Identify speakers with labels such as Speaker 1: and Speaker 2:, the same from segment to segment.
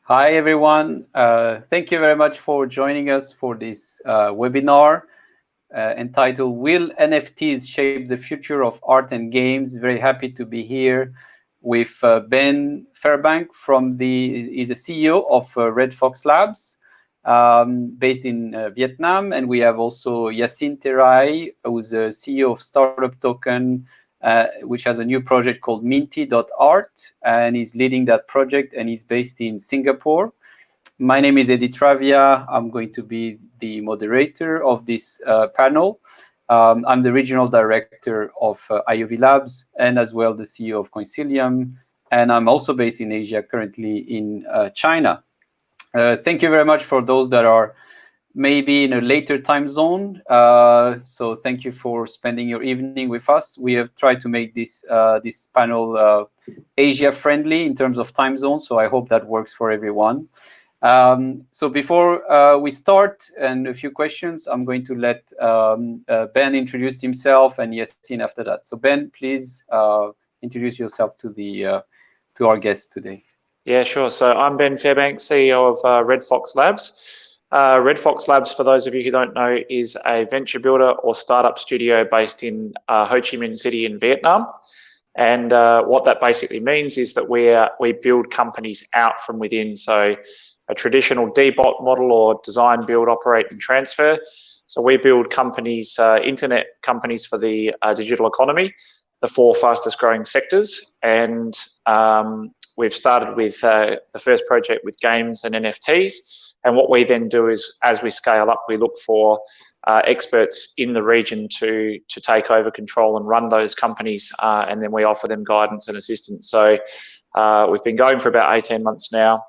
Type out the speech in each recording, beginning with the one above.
Speaker 1: Hi, everyone. Thank you very much for joining us for this webinar entitled Will NFTs Shape the Future of Art and Games? Very happy to be here with Ben Fairbank he's a CEO of Red Fox Labs based in Vietnam. And we have also Yacine Terrai, who's a CEO of Startup Token, which has a new project called Minty.art, and he's leading that project, and he's based in Singapore. My name is Eddie Travia. I'm going to be the moderator of this panel. I'm the regional director of IOV Labs and as well the CEO of Coincilium. And I'm also based in Asia, currently in China. Thank you very much for those that are maybe in a later time zone. So thank you for spending your evening with us. We have tried to make this panel Asia friendly in terms of time zone. So I hope that works for everyone. So before we start and a few questions, I'm going to let Ben introduce himself and Yacine after that. So Ben, please introduce yourself to our guests today.
Speaker 2: Yeah, sure. So I'm Ben Fairbank, CEO of Red Fox Labs. Red Fox Labs, for those of you who don't know, is a venture builder or startup studio based in Ho Chi Minh City in Vietnam. And what that basically means is that we build companies out from within. So a traditional DBOT model or design, build, operate, and transfer. So we build companies, internet companies for the digital economy, the 4 fastest growing sectors. And we've started with the first project with games and NFTs. And what we then do is, as we scale up, we look for experts in the region to take over control and run those companies, and then we offer them guidance and assistance. So we've been going for about 18 months now,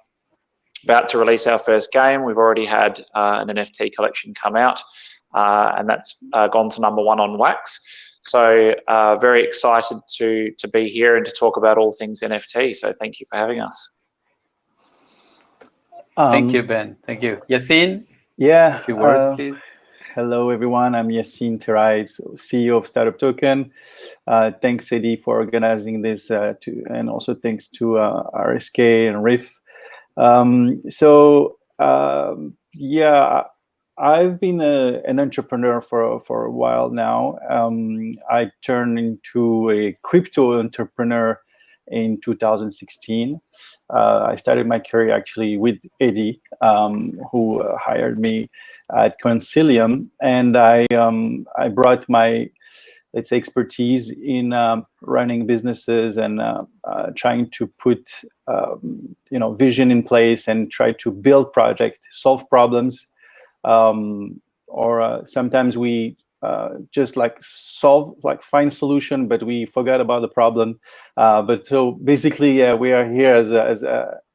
Speaker 2: about to release our first game. We've already had an NFT collection come out, and that's gone to #1 on Wax. So very excited to be here and to talk about all things NFT. So thank you for having us.
Speaker 1: Thank you, Ben. Thank you. Yacine?
Speaker 3: Yeah.
Speaker 1: A few words, please.
Speaker 3: Hello, everyone. I'm Yacine Terrai, CEO of Startup Token. Thanks, Eddie, for organizing this, and also thanks to RSK and Riff. Yeah, I've been an entrepreneur for a while now. I turned into a crypto entrepreneur in 2016. I started my career actually with Eddie, who hired me at Coincilium, and I brought my, let's say, expertise in running businesses and trying to put vision in place and try to build projects, solve problems, or sometimes we just find solution, but we forgot about the problem. But so basically, we are here as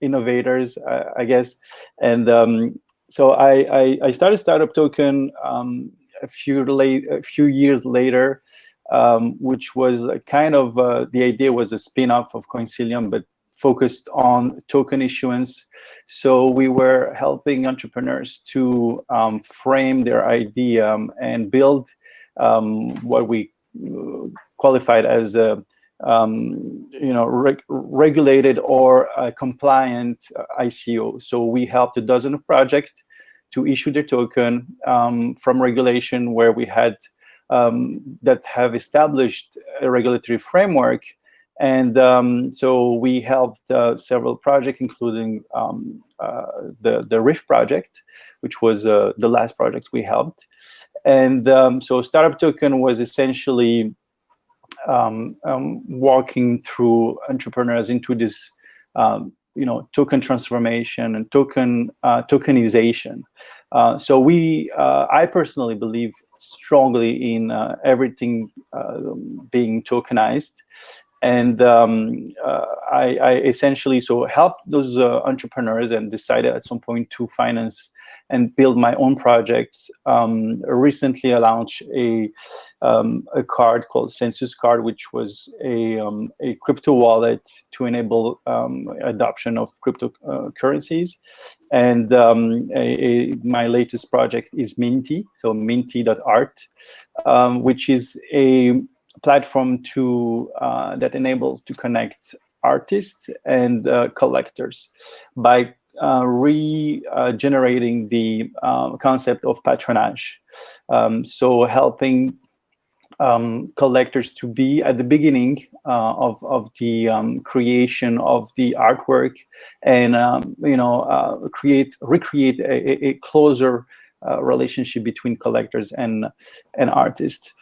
Speaker 3: innovators, I guess. And so I started Startup Token a few years later, which was kind of the idea was a spin-off of Coincilium, but focused on token issuance. So we were helping entrepreneurs to frame their idea and build what we qualified as a regulated or compliant ICO. So we helped a dozen of projects to issue their token from regulation where we had that have established a regulatory framework. And so we helped several projects, including the Riff project, which was the last project we helped. And so Startup Token was essentially walking through entrepreneurs into this, token transformation and tokenization. So I personally believe strongly in everything being tokenized. And I essentially helped those entrepreneurs and decided at some point to finance and build my own projects. Recently, I launched a card called Census Card, which was a crypto wallet to enable adoption of cryptocurrencies. And my latest project is Minty, so Minty.art, which is a platform that enables to connect artists and collectors by regenerating the concept of patronage. So helping collectors to be at the beginning of the creation of the artwork, and recreate a closer relationship between collectors and artists.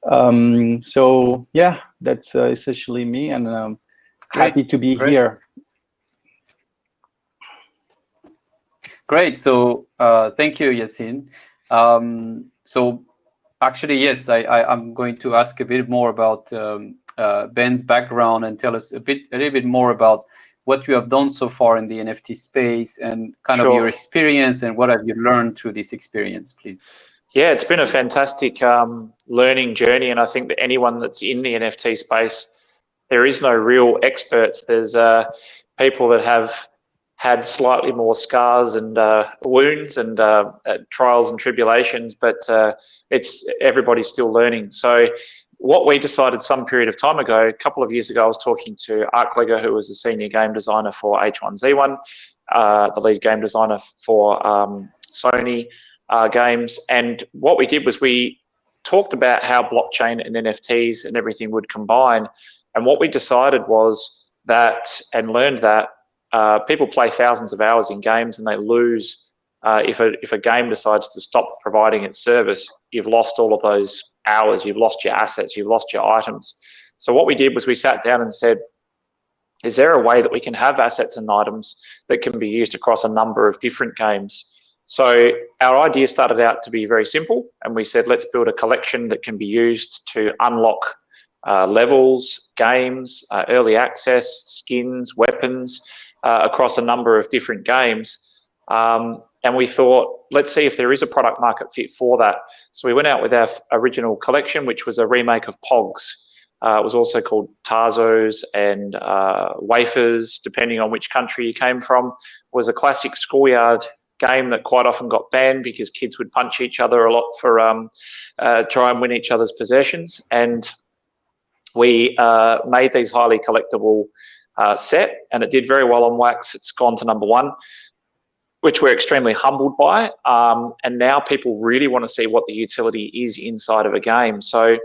Speaker 3: So yeah, that's essentially me, and happy to be here.
Speaker 1: Great. So thank you, Yassine. So actually, yes, I'm going to ask a bit more about Ben's background, and tell us a little bit more about what you have done so far in the NFT space, and kind of your experience, and what have you learned through this experience, please.
Speaker 2: Yeah, it's been a fantastic learning journey, and I think that anyone that's in the NFT space, there is no real experts. There's people that have had slightly more scars and wounds and trials and tribulations, but everybody's still learning. So what we decided some period of time ago, a couple of years ago, I was talking to Arklegger, who was a senior game designer for H1Z1, the lead game designer for Sony games. And what we did was we talked about how blockchain and NFTs and everything would combine. And what we decided was that, and learned that, people play thousands of hours in games, and they lose if a game decides to stop providing its service. You've lost all of those hours, you've lost your assets, you've lost your items. So what we did was we sat down and said, is there a way that we can have assets and items that can be used across a number of different games? So our idea started out to be very simple, and we said, let's build a collection that can be used to unlock levels, games, early access, skins, weapons, across a number of different games. And we thought, let's see if there is a product market fit for that. So we went out with our original collection, which was a remake of Pogs. It was also called Tazos and Wafers, depending on which country you came from. It was a classic schoolyard game that quite often got banned because kids would punch each other a lot for try and win each other's possessions. And we made these highly collectible set, and it did very well on Wax. It's gone to #1, which we're extremely humbled by. And now people really want to see what the utility is inside of a game. So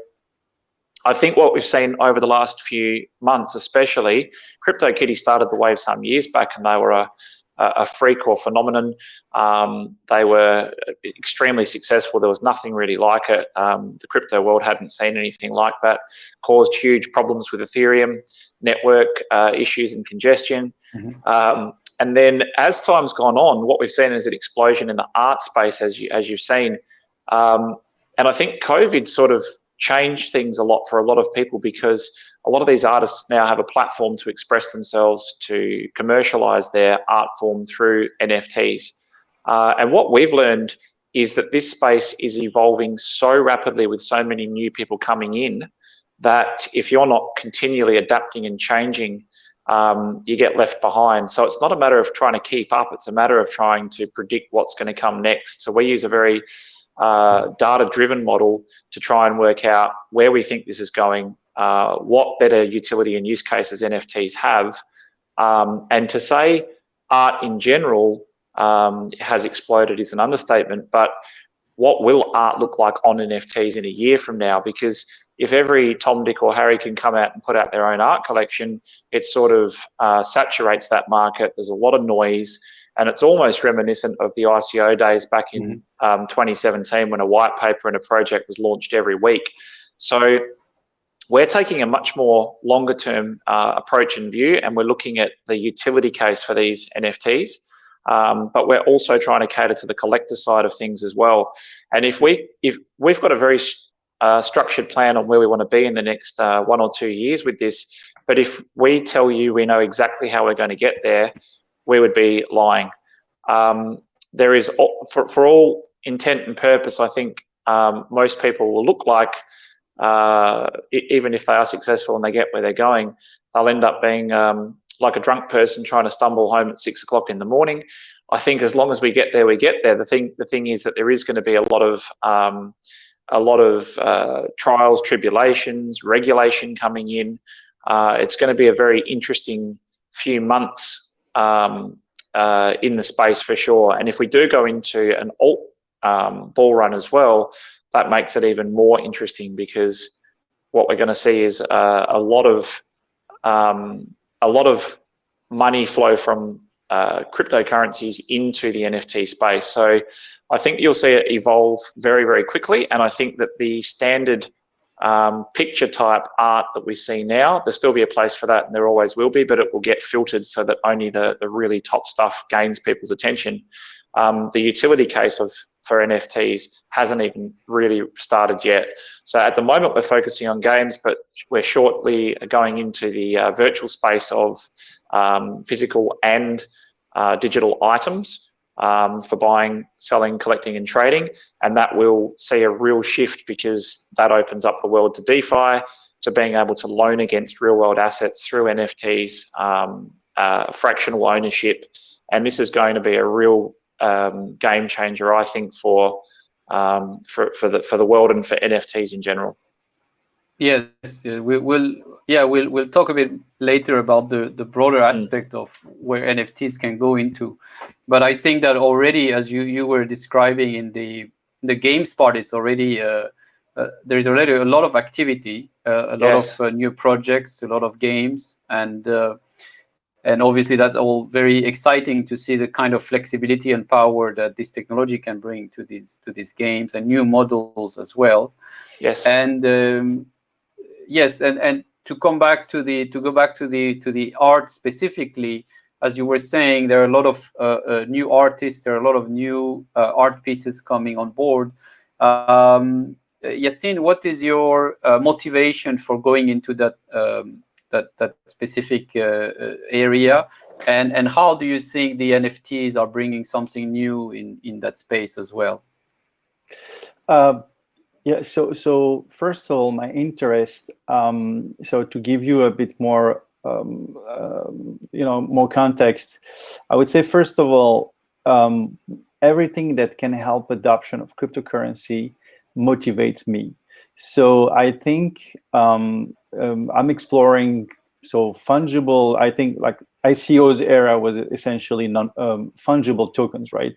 Speaker 2: I think what we've seen over the last few months, especially, CryptoKitty started the wave some years back, and they were a freak or phenomenon. They were extremely successful. There was nothing really like it. The crypto world hadn't seen anything like that. Caused huge problems with Ethereum network issues and congestion. And then as time's gone on, what we've seen is an explosion in the art space, as you've seen. And I think COVID sort of changed things a lot for a lot of people, because a lot of these artists now have a platform to express themselves, to commercialize their art form through NFTs. And what we've learned is that this space is evolving so rapidly, with so many new people coming in, that if you're not continually adapting and changing, you get left behind. So it's not a matter of trying to keep up, it's a matter of trying to predict what's going to come next. So we use a very data-driven model to try and work out where we think this is going, what better utility and use cases NFTs have, and to say art in general has exploded is an understatement, but what will art look like on NFTs in a year from now? Because if every Tom, Dick or Harry can come out and put out their own art collection, it sort of saturates that market. There's a lot of noise, and it's almost reminiscent of the ICO days back in 2017, when a white paper and a project was launched every week. So we're taking a much more longer term approach and view, and we're looking at the utility case for these NFTs. But we're also trying to cater to the collector side of things as well. And if we've got a very structured plan on where we want to be in the next 1 or 2 years with this, but if we tell you we know exactly how we're going to get there, we would be lying. There is, for all intent and purpose, I think most people will look like, even if they are successful and they get where they're going, they'll end up being like a drunk person trying to stumble home at 6 o'clock in the morning. I think as long as we get there, we get there. The thing is that there is going to be a lot of trials, tribulations, regulation coming in. It's going to be a very interesting few months in the space for sure. And if we do go into an alt bull run as well, that makes it even more interesting, because what we're going to see is a lot of money flow from cryptocurrencies into the NFT space. So I think you'll see it evolve very, very quickly. And I think that the standard picture type art that we see now, there'll still be a place for that, and there always will be, but it will get filtered so that only the really top stuff gains people's attention. The utility case for NFTs hasn't even really started yet. So at the moment, we're focusing on games, but we're shortly going into the virtual space of physical and digital items for buying, selling, collecting, and trading. And that will see a real shift, because that opens up the world to DeFi, to being able to loan against real world assets through NFTs, fractional ownership. And this is going to be a real game changer, I think, for the world and for NFTs in general.
Speaker 1: Yes, we'll talk a bit later about the broader aspect of where NFTs can go into. But I think that already, as you were describing in the games part, it's already there's already a lot of activity, a lot of new projects, a lot of games, and obviously that's all very exciting to see the kind of flexibility and power that this technology can bring to these games, and new models as well.
Speaker 2: Yes.
Speaker 1: And yes, and to go back to the art specifically, as you were saying, there are a lot of new artists, there are a lot of new art pieces coming on board. Yassine, what is your motivation for going into that specific area, and how do you think the NFTs are bringing something new in that space as well?
Speaker 3: Yeah, so first of all, my interest, so to give you a bit more, more context, I would say, first of all, everything that can help adoption of cryptocurrency motivates me. So I think I'm exploring, so fungible, I think like ICO's era was essentially fungible tokens, right?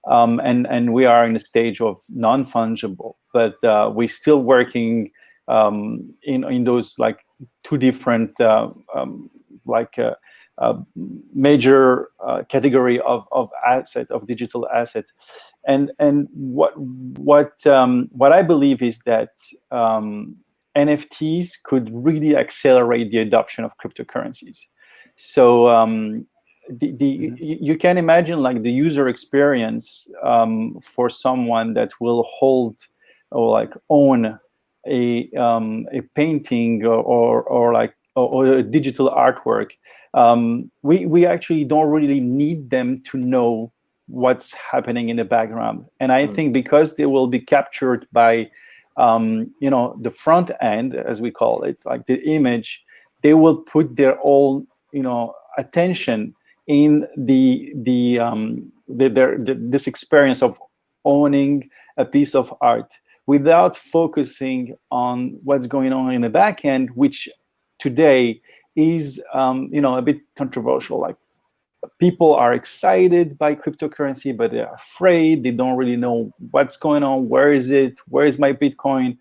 Speaker 3: And we are in a stage of non-fungible, but we're still working in those like two different major category of asset, of digital asset. And what I believe is that NFTs could really accelerate the adoption of cryptocurrencies. So you can imagine like the user experience for someone that will hold or like own a painting or a digital artwork. We actually don't really need them to know what's happening in the background. And I think because they will be captured by the front end, as we call it, like the image, they will put their own attention in this experience of owning a piece of art without focusing on what's going on in the back end, which today is a bit controversial. Like, people are excited by cryptocurrency, but they're afraid. They don't really know what's going on. Where is it? Where is my Bitcoin?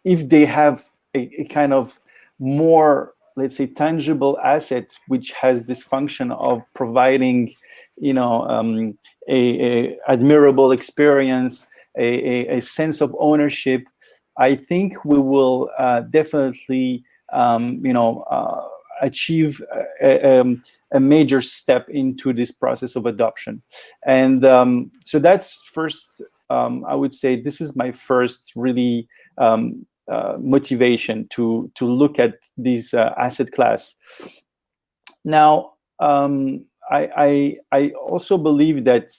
Speaker 3: If they have a kind of more, let's say, tangible asset, which has this function of providing, a admirable experience, a sense of ownership, I think we will definitely, achieve a major step into this process of adoption. And so that's first, I would say this is my first really motivation to look at this asset class. Now, I also believe that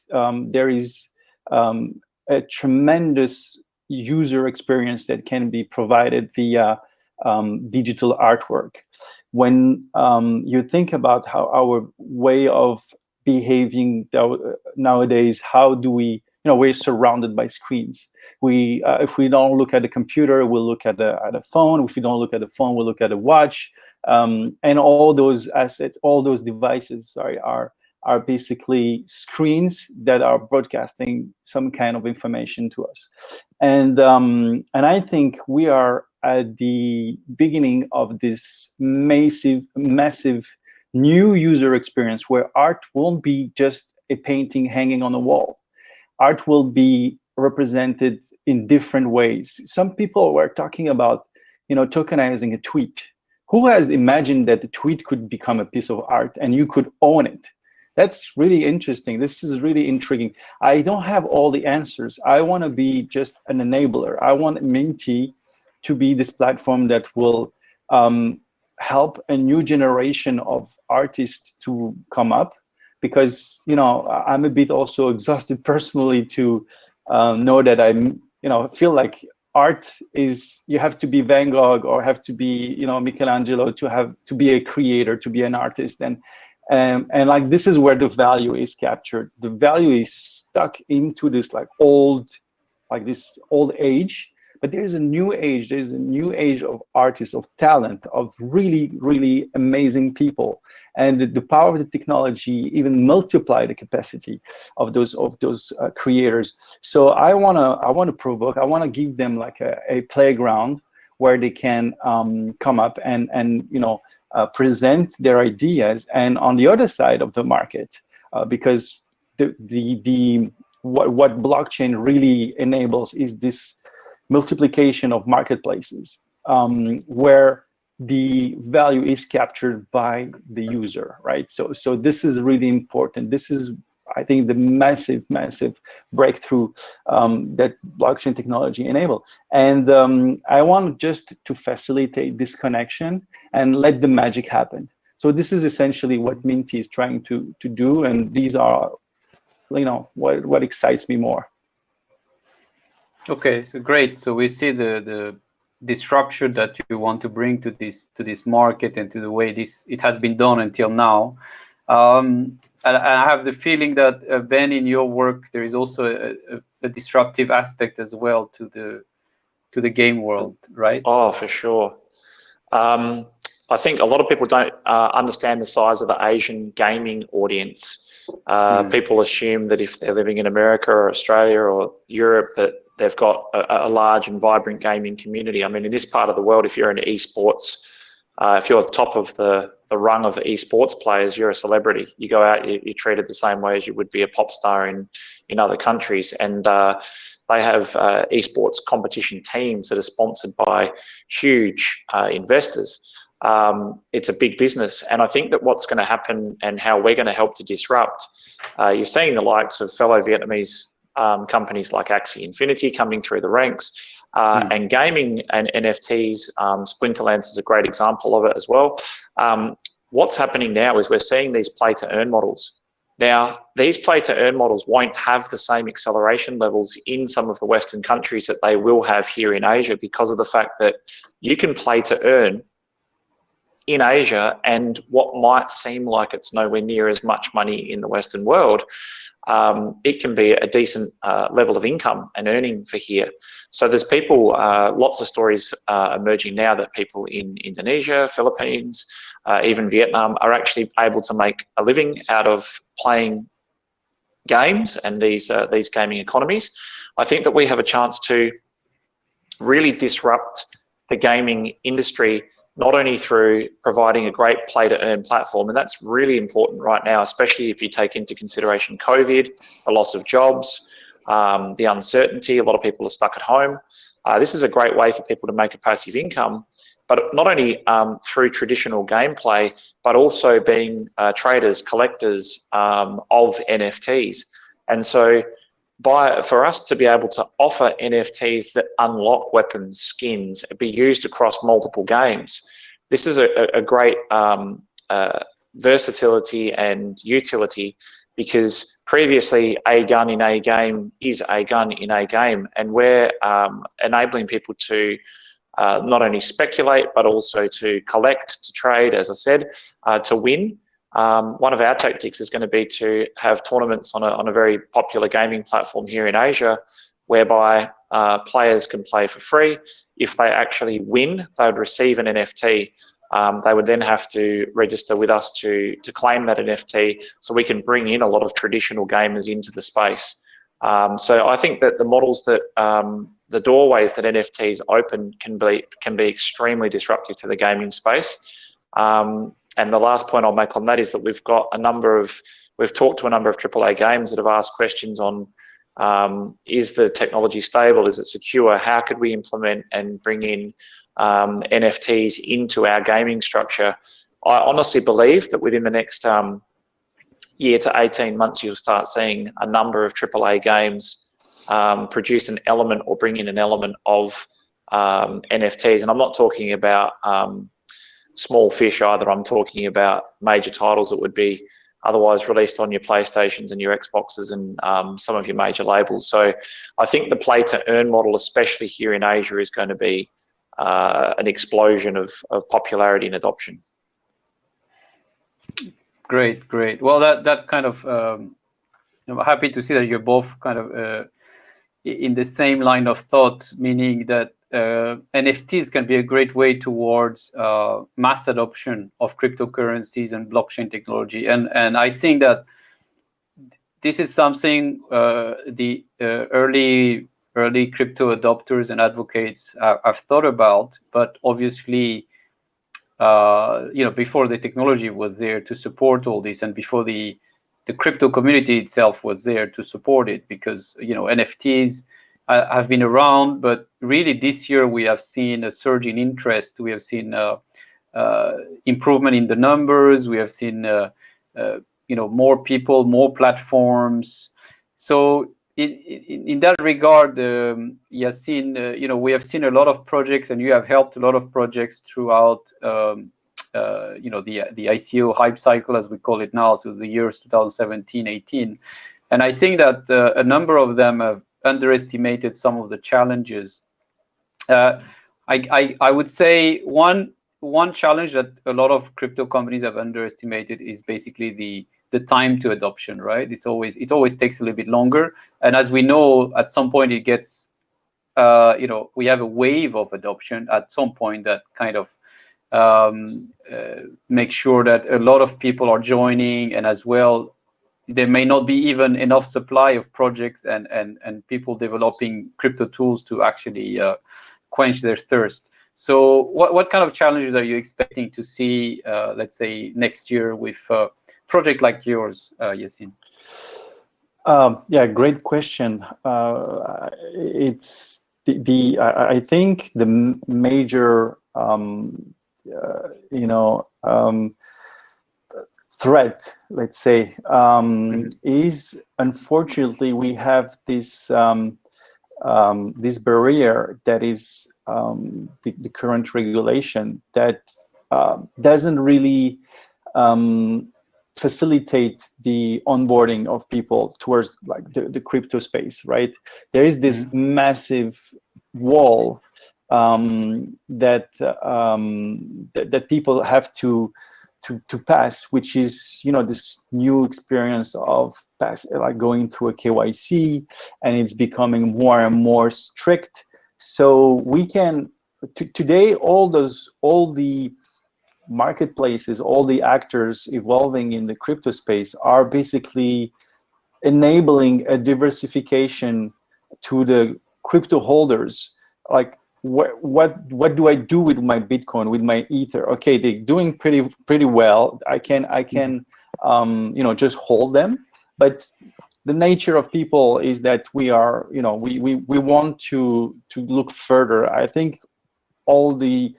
Speaker 3: there is a tremendous user experience that can be provided via digital artwork. When you think about how our way of behaving nowadays, how do we, we're surrounded by screens. If we don't look at the computer, we'll look at a phone. If we don't look at the phone, we'll look at a watch. And all those assets, all those devices, sorry, are basically screens that are broadcasting some kind of information to us. And I think we are at the beginning of this massive new user experience where art won't be just a painting hanging on a wall. Art will be represented in different ways. Some people were talking about, tokenizing a tweet. Who has imagined that the tweet could become a piece of art and you could own it? That's really interesting. This is really intriguing. I don't have all the answers. I want to be just an enabler. I want Minty to be this platform that will help a new generation of artists to come up, because I'm a bit also exhausted personally to know that feel like art is, you have to be Van Gogh or have to be Michelangelo to be a creator, to be an artist. And like, this is where the value is captured. The value is stuck into this old age. But there's a new age. There's a new age of artists, of talent, of really, really amazing people. And the power of the technology even multiply the capacity of those creators. So I wanna provoke. I wanna give them like a playground where they can come up and present their ideas. And on the other side of the market, because what blockchain really enables is this multiplication of marketplaces, where the value is captured by the user, right? So this is really important. This is, I think, the massive breakthrough that blockchain technology enable. And I want just to facilitate this connection and let the magic happen. So this is essentially what Minty is trying to do, and these are, what excites me more.
Speaker 1: Okay, so great. So we see the disruption that you want to bring to this market and to the way it has been done until now. And I have the feeling that Ben, in your work, there is also a disruptive aspect as well to the game world, right?
Speaker 2: Oh, for sure. I think a lot of people don't understand the size of the Asian gaming audience. People assume that if they're living in America or Australia or Europe, that they've got a large and vibrant gaming community. I mean, in this part of the world, if you're into esports, if you're at the top of the rung of esports players, you're a celebrity. You go out, you're treated the same way as you would be a pop star in other countries. And they have esports competition teams that are sponsored by huge investors. It's a big business. And I think that what's going to happen and how we're going to help to disrupt, you're seeing the likes of fellow Vietnamese companies like Axie Infinity coming through the ranks, and gaming and NFTs. Splinterlands is a great example of it as well. What's happening now is we're seeing these play-to-earn models. Now, these play-to-earn models won't have the same acceleration levels in some of the Western countries that they will have here in Asia, because of the fact that you can play to earn in Asia, and what might seem like it's nowhere near as much money in the Western world, it can be a decent level of income and earning for here. So there's people, lots of stories emerging now that people in Indonesia, Philippines, even Vietnam are actually able to make a living out of playing games and these gaming economies. I think that we have a chance to really disrupt the gaming industry, not only through providing a great play-to-earn platform, and that's really important right now, especially if you take into consideration COVID, the loss of jobs, the uncertainty. A lot of people are stuck at home. This is a great way for people to make a passive income, but not only through traditional gameplay, but also being traders, collectors of NFTs. And so for us to be able to offer NFTs that unlock weapons, skins, be used across multiple games, this is a great versatility and utility, because previously a gun in a game is a gun in a game, and we're enabling people to not only speculate, but also to collect, to trade, as I said, to win. One of our tactics is going to be to have tournaments on a very popular gaming platform here in Asia, whereby players can play for free. If they actually win, they would receive an NFT. they would then have to register with us to claim that NFT, so we can bring in a lot of traditional gamers into the space. So I think that the models that the doorways that NFTs open can be extremely disruptive to the gaming space. And the last point I'll make on that is that we've talked to a number of AAA games that have asked questions on, is the technology stable? Is it secure? How could we implement and bring in NFTs into our gaming structure? I honestly believe that within the next year to 18 months, you'll start seeing a number of AAA games produce an element or bring in an element of NFTs. And I'm not talking about small fish either. I'm talking about major titles that would be otherwise released on your PlayStations and your Xboxes and some of your major labels. So I think the play to earn model, especially here in Asia, is going to be an explosion of popularity and adoption.
Speaker 1: Great. Well, that kind of I'm happy to see that you're both kind of in the same line of thought, meaning that NFTs can be a great way towards mass adoption of cryptocurrencies and blockchain technology. And I think that this is something the early crypto adopters and advocates have thought about, but obviously, before the technology was there to support all this, and before the crypto community itself was there to support it, because NFTs have been around, but really this year we have seen a surge in interest. We have seen improvement in the numbers. We have seen more people, more platforms. So in that regard, Yassine, we have seen a lot of projects, and you have helped a lot of projects throughout the ICO hype cycle, as we call it now, so the years 2017, 18. And I think that a number of them have underestimated some of the challenges. I would say one challenge that a lot of crypto companies have underestimated is basically the time to adoption, right? It always takes a little bit longer. And as we know, at some point it gets, we have a wave of adoption at some point that kind of make sure that a lot of people are joining, and as well, there may not be even enough supply of projects and people developing crypto tools to actually quench their thirst. So what kind of challenges are you expecting to see, let's say, next year with a project like yours, Yassine?
Speaker 3: Yeah, great question. It's I think the major threat, let's say, is, unfortunately, we have this this barrier that is the current regulation that doesn't really facilitate the onboarding of people towards like the crypto space, right? There is this massive wall that people have to pass, which is this new experience of going through a KYC, and it's becoming more and more strict. So we can today all the marketplaces, all the actors evolving in the crypto space are basically enabling a diversification to the crypto holders. Like, what do I do with my Bitcoin, with my Ether? Okay, they're doing pretty well. I can just hold them. But the nature of people is that we are we want to look further. I think all these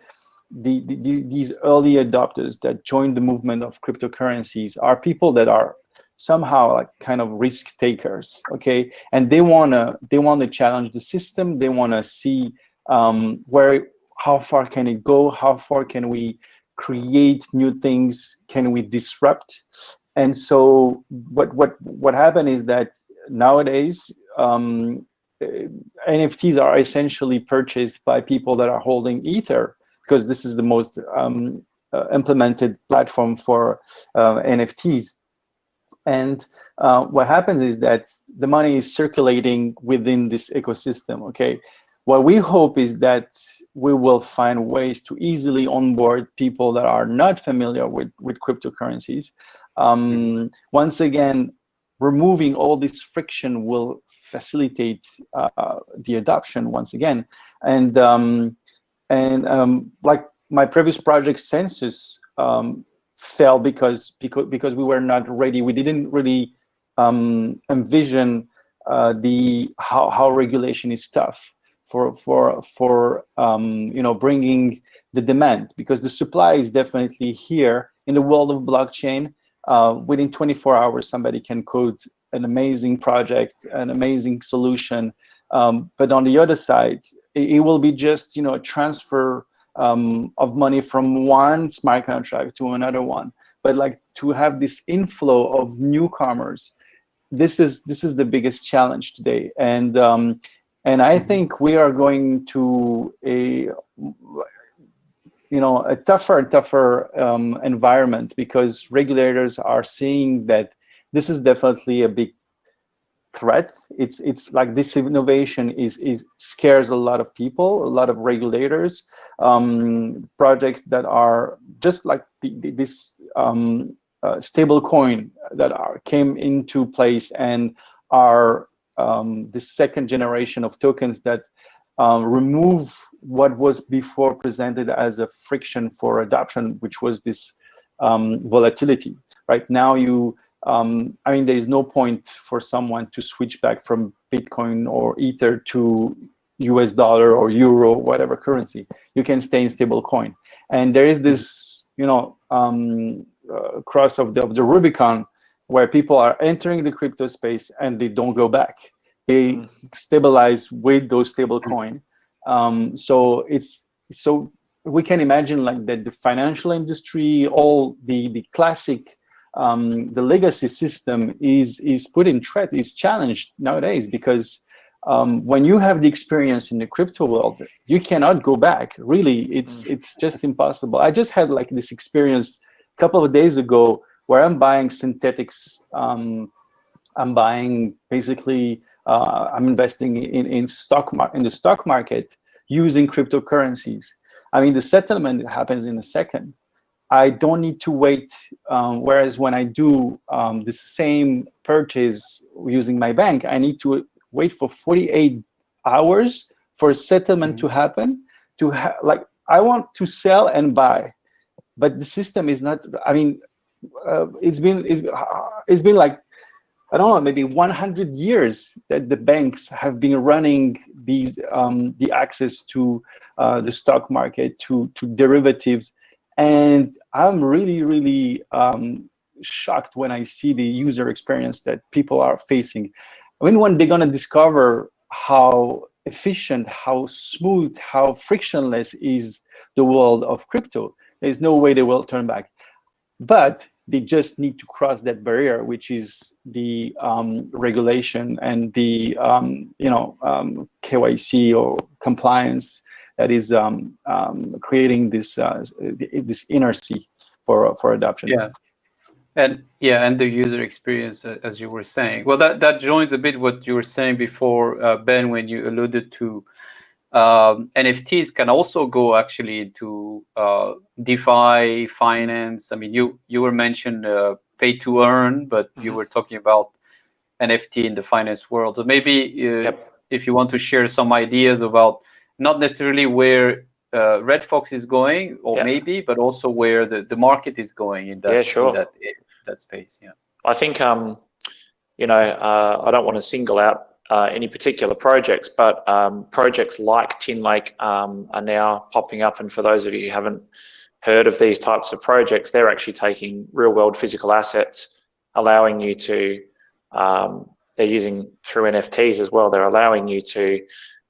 Speaker 3: early adopters that joined the movement of cryptocurrencies are people that are somehow like kind of risk takers, okay, and they wanna challenge the system. They wanna see how far can it go? How far can we create new things? Can we disrupt? And so what happened is that nowadays NFTs are essentially purchased by people that are holding Ether, because this is the most implemented platform for NFTs. And what happens is that the money is circulating within this ecosystem, okay? what we hope is that we will find ways to easily onboard people that are not familiar with cryptocurrencies. Once again, removing all this friction will facilitate the adoption once again. And like my previous project, Census, fell because we were not ready. We didn't really envision how regulation is tough for bringing the demand, because the supply is definitely here in the world of blockchain. Within 24 hours, somebody can code an amazing project, an amazing solution. But on the other side, it will be just a transfer of money from one smart contract to another one. But like to have this inflow of newcomers, this is the biggest challenge today. And I think we are going to a tougher and tougher environment, because regulators are seeing that this is definitely a big threat. It's like this innovation is scares a lot of people, a lot of regulators. Projects that are just like this stable coin that came into place and are the second generation of tokens that remove what was before presented as a friction for adoption, which was this volatility. Right now, there is no point for someone to switch back from Bitcoin or Ether to US dollar or euro, whatever currency. You can stay in stable coin. And there is this, cross of the Rubicon, where people are entering the crypto space and they don't go back. They stabilize with those stable coin. So we can imagine like that the financial industry, all the classic, the legacy system is put in threat, is challenged nowadays, because when you have the experience in the crypto world, you cannot go back. Really, it's just impossible. I just had like this experience a couple of days ago where I'm buying synthetics. I'm buying basically. I'm investing in the stock market using cryptocurrencies. I mean, the settlement happens in a second. I don't need to wait. Whereas when I do the same purchase using my bank, I need to wait for 48 hours for a settlement to happen. Like I want to sell and buy, but the system is not. I mean, it's been like, I don't know, maybe 100 years that the banks have been running these the access to the stock market, to derivatives, and I'm really, really shocked when I see the user experience that people are facing. I mean, when they're gonna discover how efficient, how smooth, how frictionless is the world of crypto, there's no way they will turn back. But they just need to cross that barrier, which is the regulation and the KYC or compliance that is creating this inertia for adoption.
Speaker 1: Yeah, and the user experience, as you were saying. Well, that joins a bit what you were saying before, Ben, when you alluded to NFTs can also go actually into DeFi finance. I mean, you were mentioned pay to earn, but you were talking about NFT in the finance world. So maybe if you want to share some ideas about not necessarily where Red Fox is going, or maybe, but also where the market is going in that in that space. Yeah,
Speaker 2: I think I don't want to single out any particular projects, but projects like Tin Lake are now popping up. And for those of you who haven't heard of these types of projects, they're actually taking real world physical assets, allowing you to, they're using through NFTs as well, they're allowing you to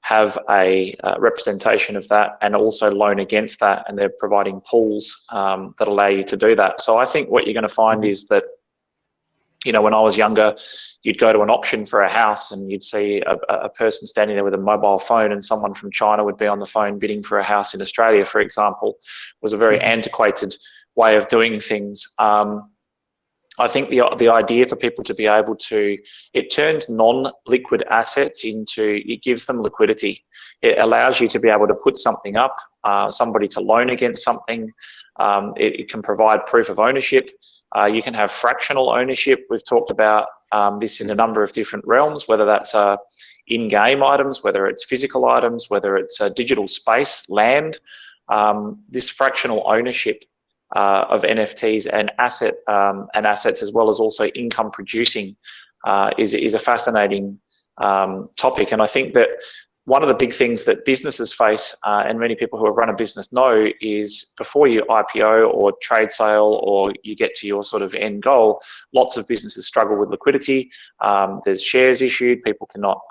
Speaker 2: have a representation of that and also loan against that. And they're providing pools that allow you to do that. So I think what you're going to find is that, when I was younger, you'd go to an auction for a house and you'd see a person standing there with a mobile phone, and someone from China would be on the phone bidding for a house in Australia, for example. It was a very antiquated way of doing things. I I think the idea for people to be able to, it turns non-liquid assets into, it gives them liquidity. It allows you to be able to put something up, somebody to loan against something. It can provide proof of ownership. You can have fractional ownership. We've talked about this in a number of different realms, whether that's in-game items, whether it's physical items, whether it's digital space, land. This fractional ownership of NFTs and assets, as well as also income producing, is a fascinating topic. And I think that one of the big things that businesses face, and many people who have run a business know, is before you IPO or trade sale or you get to your sort of end goal, lots of businesses struggle with liquidity. There's shares issued, people cannot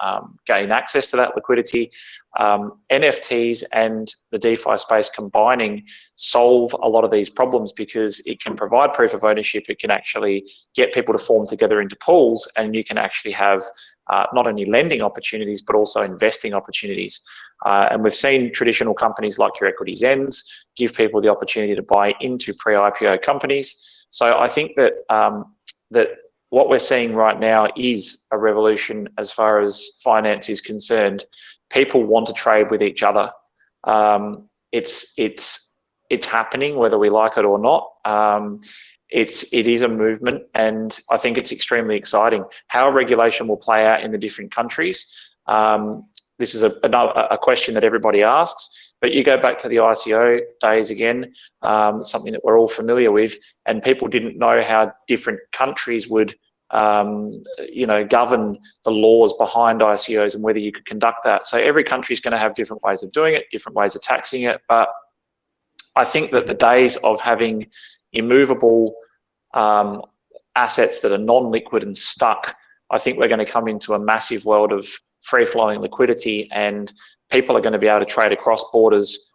Speaker 2: gain access to that liquidity. NFTs and the DeFi space combining solve a lot of these problems, because it can provide proof of ownership. It can actually get people to form together into pools, and you can actually have not only lending opportunities, but also investing opportunities. And we've seen traditional companies like Your Equity Zens give people the opportunity to buy into pre-IPO companies. So I think that that what we're seeing right now is a revolution as far as finance is concerned. People want to trade with each other. It's happening whether we like it or not. It is a movement, and I think it's extremely exciting. How regulation will play out in the different countries, this is a question that everybody asks, but you go back to the ICO days again, something that we're all familiar with, and people didn't know how different countries would govern the laws behind ICOs and whether you could conduct that. So every country is going to have different ways of doing it, different ways of taxing it, but I think that the days of having immovable assets that are non-liquid and stuck, I think we're going to come into a massive world of free-flowing liquidity, and people are going to be able to trade across borders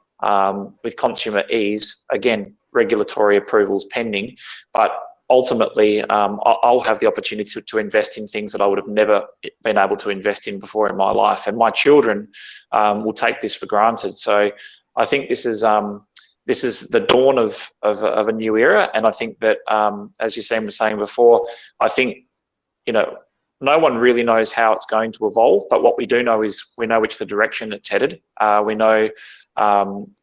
Speaker 2: with consumer ease. Again, regulatory approvals pending, but ultimately I'll have the opportunity to invest in things that I would have never been able to invest in before in my life, and my children will take this for granted. So I think this is the dawn of a new era, and I think that as you were saying before, I think no one really knows how it's going to evolve, but what we do know is we know which the direction it's headed. We know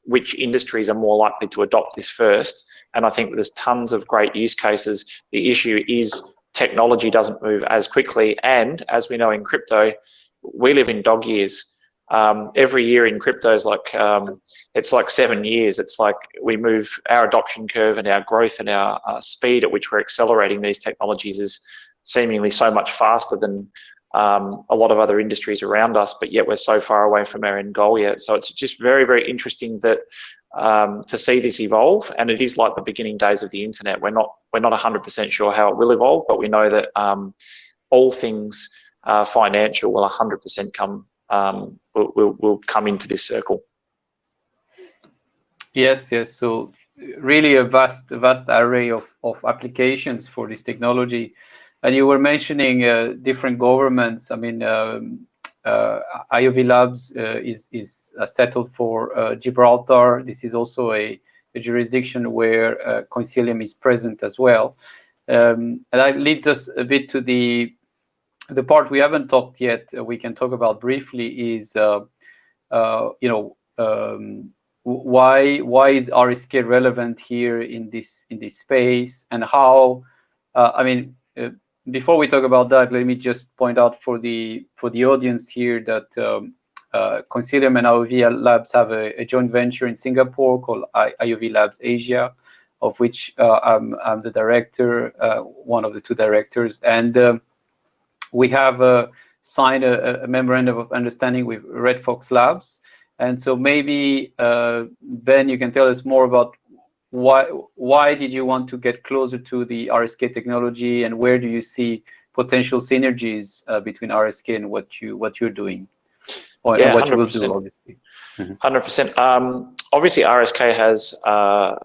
Speaker 2: which industries are more likely to adopt this first, and I think there's tons of great use cases. The issue is technology doesn't move as quickly, and as we know in crypto, we live in dog years. Every year in crypto is like it's like 7 years. It's like we move, our adoption curve and our growth and our speed at which we're accelerating these technologies is seemingly so much faster than a lot of other industries around us, but yet we're so far away from our end goal yet. So it's just very, very interesting that to see this evolve, and it is like the beginning days of the internet. We're not 100% sure how it will evolve, but we know that all things financial will 100% come will come into this circle.
Speaker 1: Yes. So really a vast array of applications for this technology. And you were mentioning different governments. I mean, IOV Labs is settled for Gibraltar. This is also a jurisdiction where Concilium is present as well. And that leads us a bit to the part we haven't talked yet. We can talk about briefly is, why is RSK relevant here in this space, and how? Before we talk about that, let me just point out for the audience here that Concilium and IOV Labs have a joint venture in Singapore called IOV Labs Asia, of which I'm the director, one of the two directors, and we have signed a memorandum of understanding with Red Fox Labs. And so maybe Ben, you can tell us more about why did you want to get closer to the RSK technology, and where do you see potential synergies between RSK and what you're doing, or
Speaker 2: yeah,
Speaker 1: what you will do, obviously.
Speaker 2: 100%. Obviously, RSK has a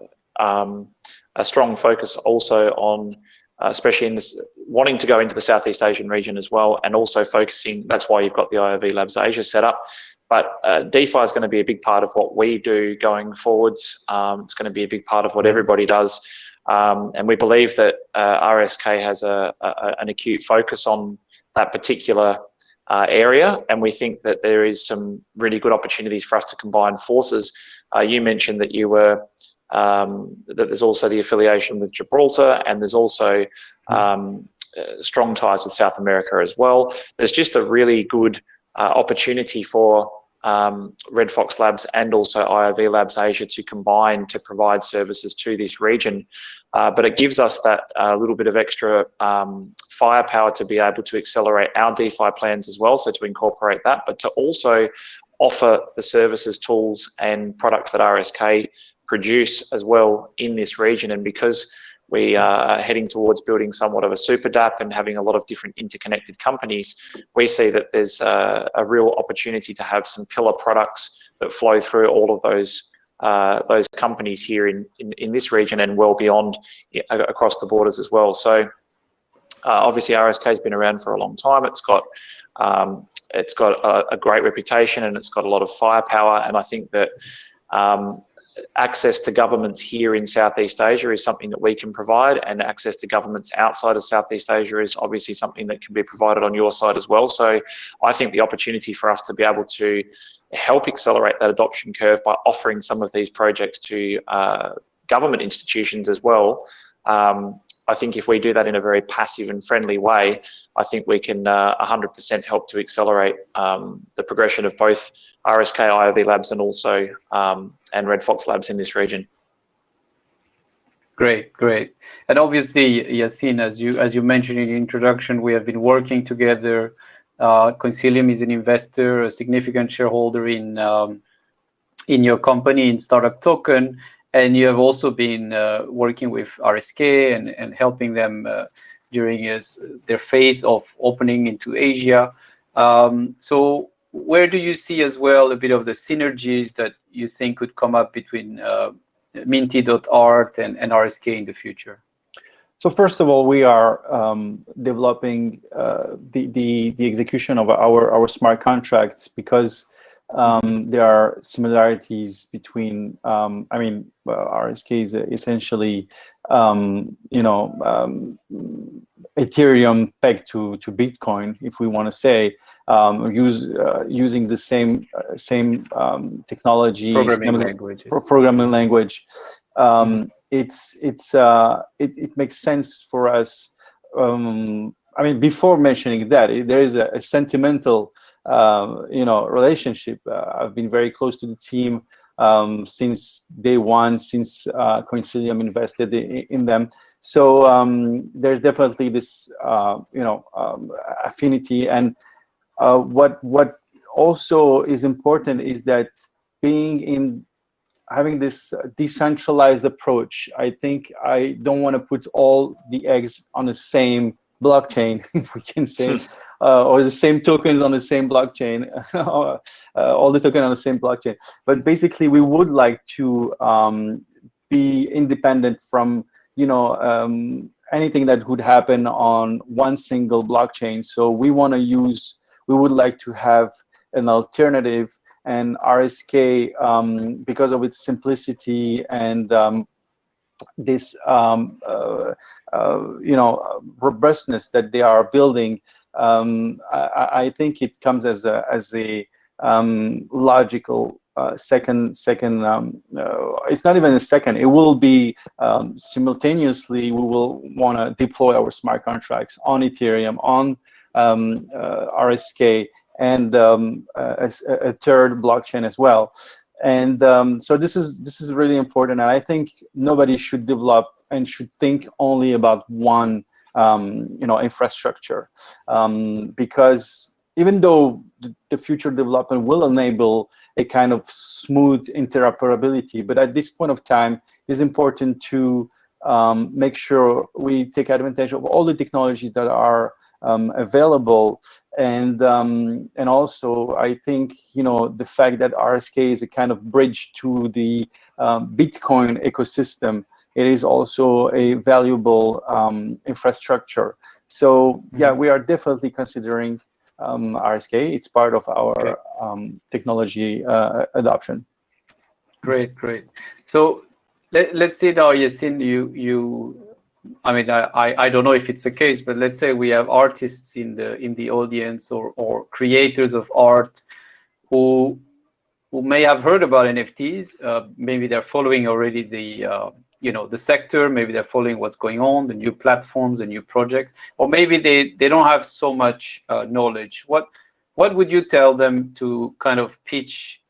Speaker 2: strong focus also on especially in this, wanting to go into the Southeast Asian region as well, and also focusing. That's why you've got the IOV Labs Asia set up. But DeFi is going to be a big part of what we do going forwards. It's going to be a big part of what everybody does. And we believe that RSK has an acute focus on that particular area, and we think that there is some really good opportunities for us to combine forces. You mentioned that you were that there's also the affiliation with Gibraltar, and there's also strong ties with South America as well. There's just a really good opportunity for Red Fox Labs and also IOV Labs Asia to combine to provide services to this region. But it gives us that little bit of extra firepower to be able to accelerate our DeFi plans as well, so to incorporate that, but to also offer the services, tools and products that RSK produce as well in this region. And because we are heading towards building somewhat of a super DApp and having a lot of different interconnected companies, we see that there's a real opportunity to have some pillar products that flow through all of those companies here in this region and well beyond, across the borders as well. So obviously RSK has been around for a long time. It's got a great reputation, and it's got a lot of firepower. And I think that access to governments here in Southeast Asia is something that we can provide, and access to governments outside of Southeast Asia is obviously something that can be provided on your side as well. So I think the opportunity for us to be able to help accelerate that adoption curve by offering some of these projects to government institutions as well, I think if we do that in a very passive and friendly way, I think we can 100% help to accelerate the progression of both RSK, IOV Labs, and also and Red Fox Labs in this region.
Speaker 1: Great, great. And obviously, Yassine, as you mentioned in the introduction, we have been working together. Consilium is an investor, a significant shareholder in your company, in Startup Token. And you have also been working with RSK and helping them during their phase of opening into Asia. So where do you see as well a bit of the synergies that you think could come up between Minty.art and RSK in the future?
Speaker 3: So first of all, we are developing the execution of our smart contracts because there are similarities between, RSK is essentially, Ethereum pegged to Bitcoin, if we want to say, using the same technology, programming language. It makes sense for us. Before mentioning that, there is a sentimental relationship. I've been very close to the team since day one, since Consilium invested in them. So there's definitely this affinity. And what also is important is that having this decentralized approach, I think I don't want to put all the eggs on the same blockchain, if we can say, or the same tokens on the same blockchain, all the tokens on the same blockchain. But basically, we would like to be independent from, anything that would happen on one single blockchain. So we would like to have an alternative, and RSK, because of its simplicity and this robustness that they are building, I think it comes as a logical second. It's not even a second. It will be simultaneously. We will want to deploy our smart contracts on Ethereum, on RSK, and a third blockchain as well. And so this is really important, and I think nobody should develop and should think only about one infrastructure, because even though the future development will enable a kind of smooth interoperability, but at this point of time, it's important to make sure we take advantage of all the technologies that are available, and also I think the fact that RSK is a kind of bridge to the Bitcoin ecosystem it is also a valuable infrastructure. So yeah, we are definitely considering RSK. It's part of our technology adoption.
Speaker 1: Great. So let's say now, Yassine, I mean, I don't know if it's the case, but let's say we have artists in the audience or creators of art who may have heard about NFTs. Maybe they're following already the sector. Maybe they're following what's going on, the new platforms, the new projects, or maybe they don't have so much knowledge. What would you tell them to kind of pitch?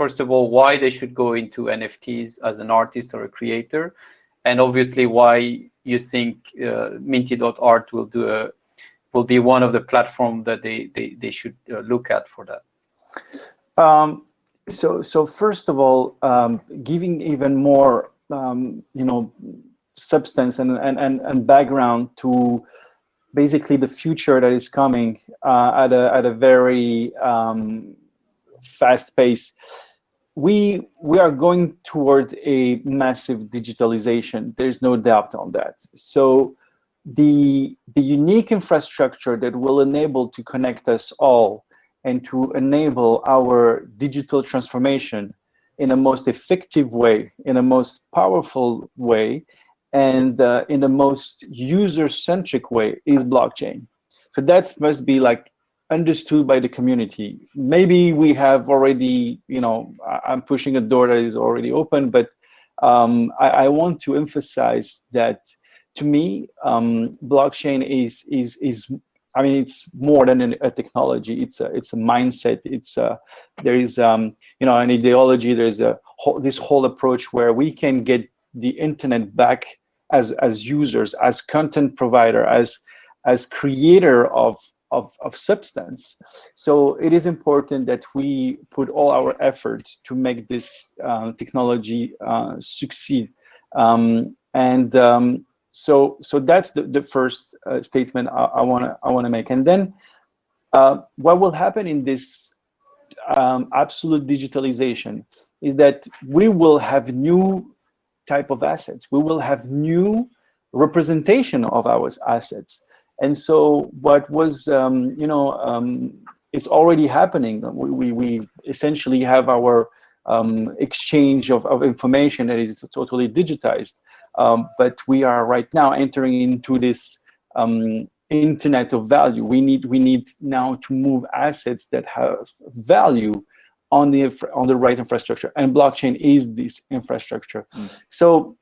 Speaker 1: First of all, why they should go into NFTs as an artist or a creator, and obviously why you think Minty.art will be one of the platforms that they should look at for that.
Speaker 3: So first of all, giving even more substance and background to basically the future that is coming at a very fast pace. We are going toward a massive digitalization. There's no doubt on that. So the unique infrastructure that will enable to connect us all and to enable our digital transformation in a most effective way, in a most powerful way, and in the most user-centric way is blockchain. So that must be like understood by the community. Maybe we have already, I'm pushing a door that is already open, but I want to emphasize that to me, blockchain is I mean, it's more than a technology. It's a mindset. There is an ideology. There's this whole approach where we can get the internet back as users, as content provider, as creator of substance. So it is important that we put all our effort to make this technology succeed. So that's the first statement I want to make. And then what will happen in this absolute digitalization is that we will have new type of assets. We will have new representation of our assets. And so what was, is already happening. We essentially have our exchange of information that is totally digitized. But we are right now entering into this internet of value. We need now to move assets that have value on the right infrastructure, and blockchain is this infrastructure. So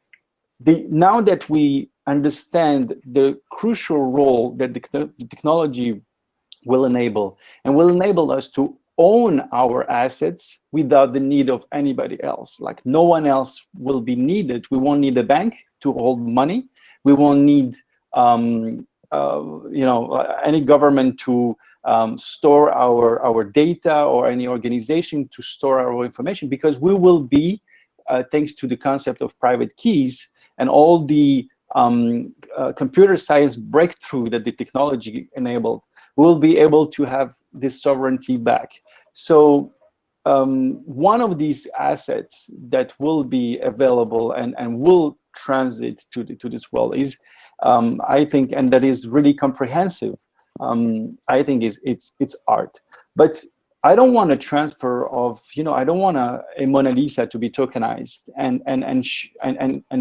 Speaker 3: now that we understand the crucial role that the technology will enable, and will enable us to own our assets without the need of anybody else. Like no one else will be needed. We won't need a bank to hold money. We won't need any government to store our data, or any organization to store our information, because we will be, thanks to the concept of private keys and all the computer science breakthrough that the technology enabled, we'll be able to have this sovereignty back. So one of these assets that will be available and will transit to this world is, I think, and that is really comprehensive, I think it's art. But I don't want a transfer of, I don't want a Mona Lisa to be tokenized and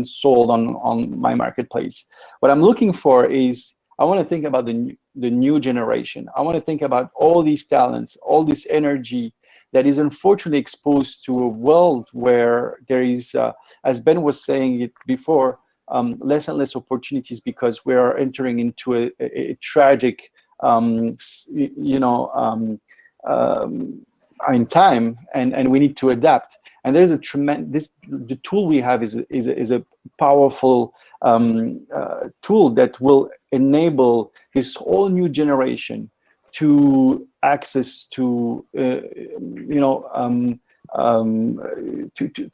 Speaker 3: sold on my marketplace. What I'm looking for is, I want to think about the new generation. I want to think about all these talents, all this energy that is unfortunately exposed to a world where there is, as Ben was saying it before, less and less opportunities, because we are entering into a tragic, in time, and we need to adapt. And there's a tremendous, the tool we have is a powerful tool that will enable this whole new generation to access to, to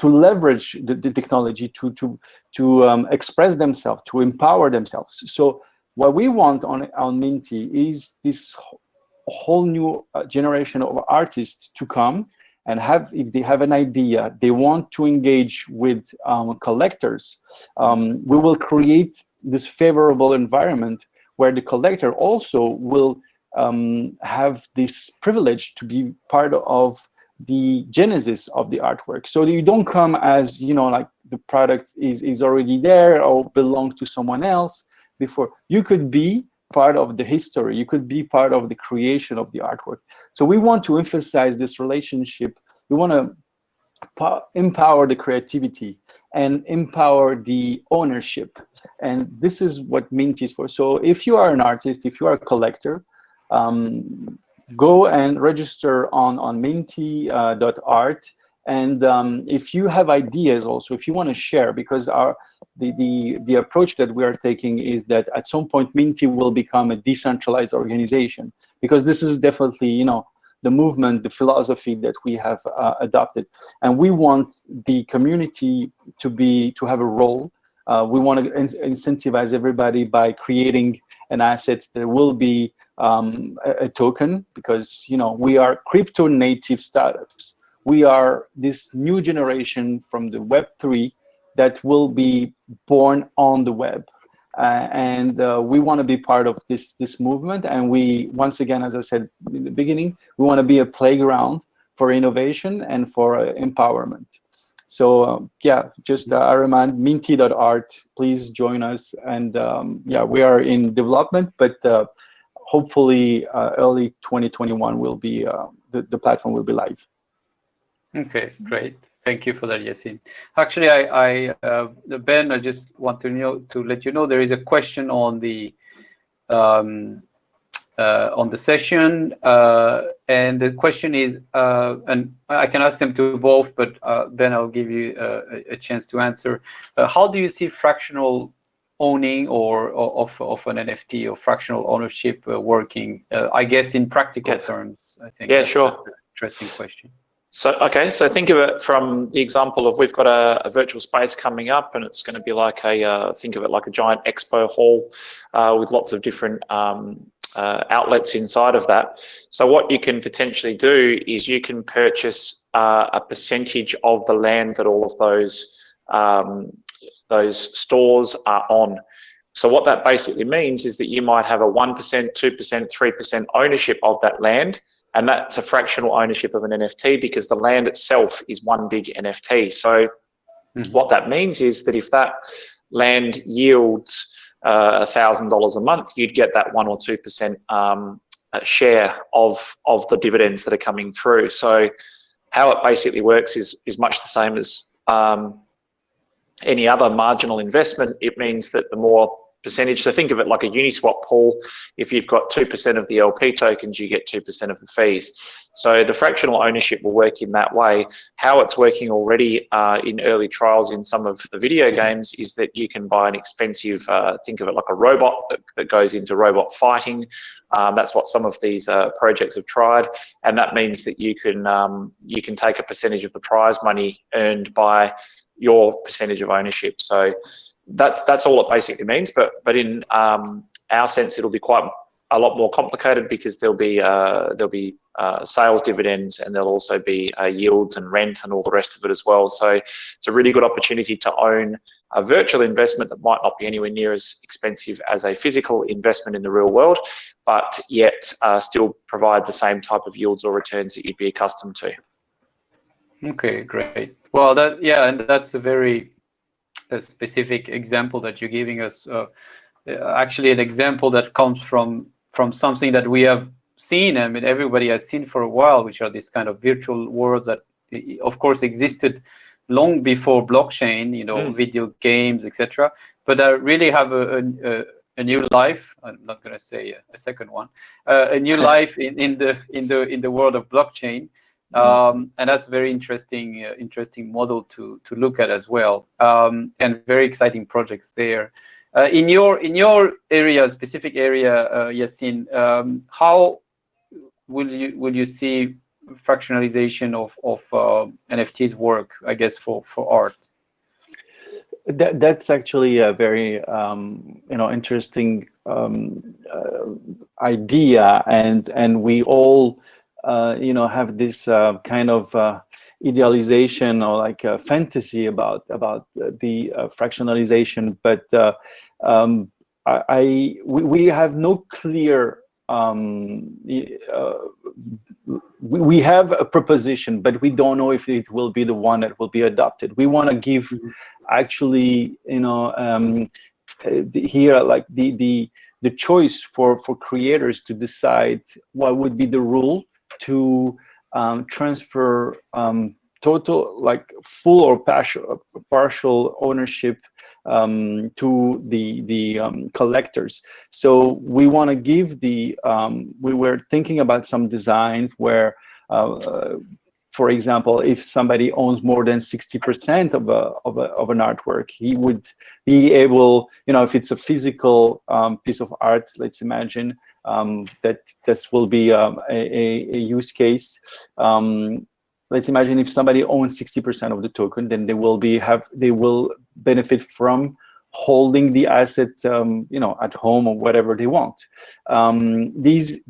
Speaker 3: leverage the technology to express themselves, to empower themselves. So what we want on Minty is this whole new generation of artists to come and if they have an idea, they want to engage with collectors, we will create this favorable environment where the collector also will have this privilege to be part of the genesis of the artwork. So you don't come as, like the product is already there or belongs to someone else before. You could be part of the history. You could be part of the creation of the artwork. So we want to emphasize this relationship. We want to empower the creativity and empower the ownership. And this is what Mint is for. So if you are an artist, if you are a collector, go and register on minty.art. And if you have ideas also, if you want to share, because the approach that we are taking is that at some point Minty will become a decentralized organization, because this is definitely, the movement, the philosophy that we have adopted. And we want the community to have a role. We want to incentivize everybody by creating an asset that will be a token, because we are crypto native startups. We are this new generation from the Web3 that will be born on the web, and we want to be part of this movement. And we, once again, as I said in the beginning, we want to be a playground for innovation and for empowerment. So just I remind minty.art, please join us. And we are in development, but hopefully early 2021 will be the platform will be live. Okay,
Speaker 1: great. Thank you for that, Yassine. Actually, Ben, I just want to let you know there is a question on the session, and the question is, and I can ask them to both, but Ben, I'll give you a chance to answer. How do you see fractional owning or of an NFT or fractional ownership working? I guess in practical terms. I think.
Speaker 2: Yeah, sure.
Speaker 1: That's an interesting question.
Speaker 2: So think of it from the example of, we've got a virtual space coming up, and it's going to be like think of it like a giant expo hall with lots of different outlets inside of that. So what you can potentially do is you can purchase a percentage of the land that all of those stores are on. So what that basically means is that you might have a 1%, 2%, 3% ownership of that land. And that's a fractional ownership of an NFT, because the land itself is one big NFT. So what that means is that if that land yields $1,000 a month, you'd get that 1 or 2% share of the dividends that are coming through. So how it basically works is much the same as any other marginal investment. It means that the more percentage, so think of it like a Uniswap pool. If you've got 2% of the LP tokens, you get 2% of the fees. So the fractional ownership will work in that way. How it's working already in early trials in some of the video games is that you can buy an expensive, think of it like a robot that goes into robot fighting. That's what some of these projects have tried, and that means that you can take a percentage of the prize money earned by your percentage of ownership. So that's all it basically means. But in our sense, it'll be quite a lot more complicated, because there'll be sales dividends, and there'll also be yields and rent and all the rest of it as well. So it's a really good opportunity to own a virtual investment that might not be anywhere near as expensive as a physical investment in the real world, but yet still provide the same type of yields or returns that you'd be accustomed to.
Speaker 1: Okay, great. Well, and that's a very specific example that you're giving us. Actually, an example that comes from something that we have seen. I mean, everybody has seen for a while, which are these kind of virtual worlds that, of course, existed long before blockchain. Video games, etc. But really have a new life. I'm not going to say a second one. A new life in the world of blockchain. And that's very interesting model to look at as well, and very exciting projects there. In your area, specific area, Yassine, how will you see fractionalization of NFTs work? I guess for art.
Speaker 3: That's actually a very interesting idea, and we all have this kind of idealization or like a fantasy about the fractionalization, but we have no clear we have a proposition, but we don't know if it will be the one that will be adopted. We want to give actually, here like the choice for creators to decide what would be the rule to transfer total, like full or partial ownership to the collectors. So we want to give the we were thinking about some designs where for example, if somebody owns more than 60% of an artwork, he would be able, if it's a physical piece of art, let's imagine that this will be a use case. Let's imagine if somebody owns 60% of the token, then they will benefit from holding the asset, at home or whatever they want. These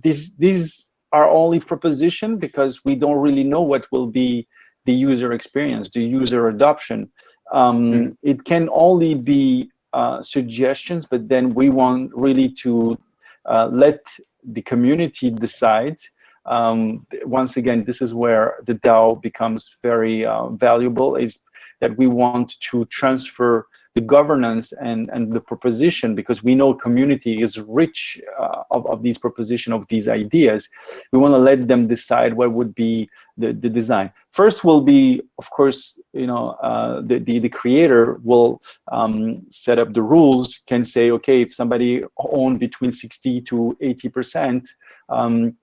Speaker 3: are only proposition because we don't really know what will be the user experience, the user adoption. It can only be suggestions, but then we want really to let the community decide. Once again, this is where the DAO becomes very valuable, is that we want to transfer the governance and the proposition, because we know community is rich of these proposition, of these ideas. We want to let them decide what would be the design. First will be, of course, the creator will set up the rules, can say, okay, if somebody owns between 60 to 80%,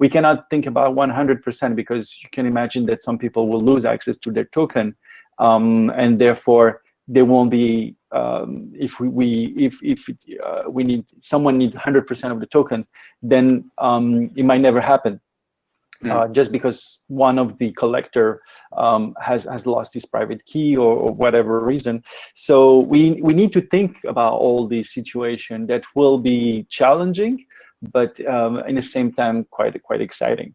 Speaker 3: we cannot think about 100%, because you can imagine that some people will lose access to their token, and therefore there won't be, if someone needs 100% of the tokens, then it might never happen. Just because one of the collector has lost his private key or whatever reason. So we need to think about all these situations that will be challenging, but in the same time quite exciting.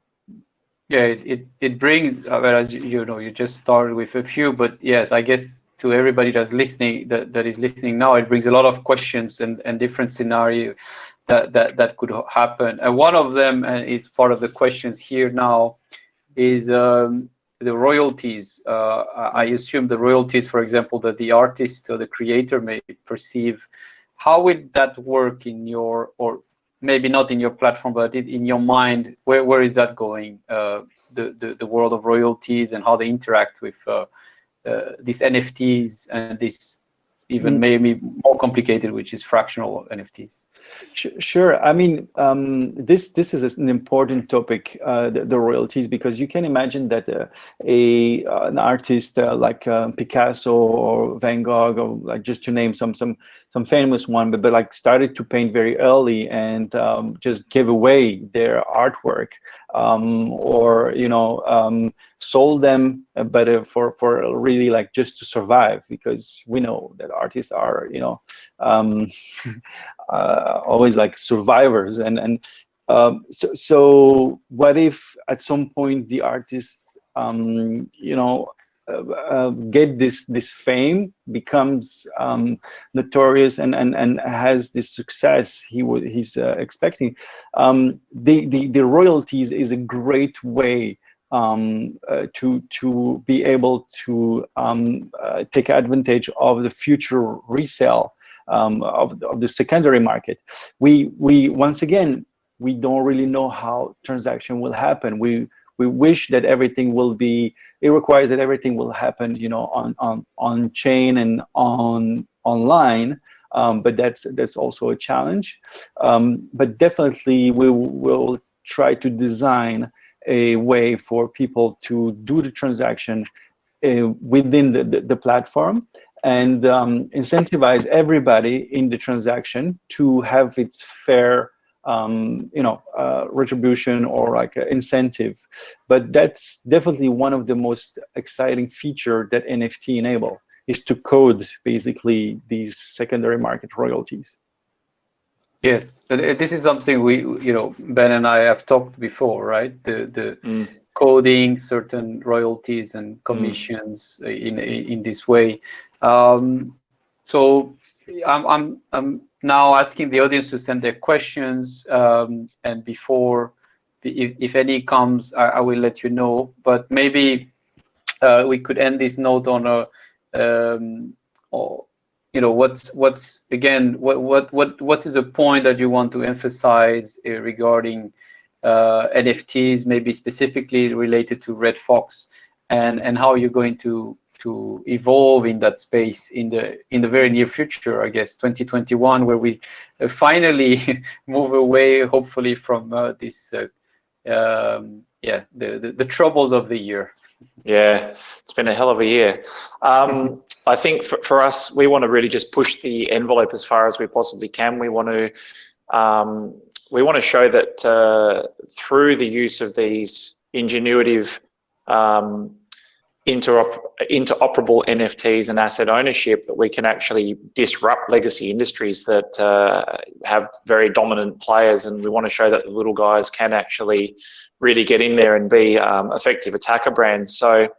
Speaker 1: Yeah, it brings, as you just started with a few, but yes, I guess to everybody that's listening, that is listening now, it brings a lot of questions and different scenarios that could happen. And one of them, and it's part of the questions here now, is the royalties. I assume the royalties, for example, that the artist or the creator may perceive. How would that work in your, or maybe not in your platform, but in your mind? Where is that going? The world of royalties and how they interact with these NFTs and this even maybe more complicated, which is fractional NFTs.
Speaker 3: Sure. I mean, this is an important topic, the royalties, because you can imagine that an artist like Picasso or Van Gogh, or like just to name some famous one, but like started to paint very early and just gave away their artwork, or sold them, but for really like just to survive, because we know that artists are always like survivors, and so what if at some point the artist get this fame, becomes notorious, and has this success he's expecting? The royalties is a great way to be able to take advantage of the future resale of the secondary market. We once again, we don't really know how transaction will happen. We wish that everything will be, it requires that everything will happen on chain and online, but that's also a challenge. But definitely we will try to design a way for people to do the transaction within the platform, and incentivize everybody in the transaction to have its fair retribution or like incentive. But that's definitely one of the most exciting feature that NFT enable, is to code basically these secondary market royalties.
Speaker 1: Yes, this is something we, Ben and I have talked before, right? The coding certain royalties and commissions in this way. So I'm now asking the audience to send their questions, and before, if any comes, I will let you know. But maybe we could end this note on a or what's again what is a point that you want to emphasize regarding NFTs, maybe specifically related to Red Fox, and how you're going to evolve in that space in the very near future, I guess 2021, where we finally move away, hopefully, from this the troubles of the year.
Speaker 2: Yeah, it's been a hell of a year. I think for us, we want to really just push the envelope as far as we possibly can. We want to show that through the use of these ingenuitive, interoperable NFTs and asset ownership, that we can actually disrupt legacy industries that have very dominant players, and we want to show that the little guys can actually really get in there and be effective attacker brands. So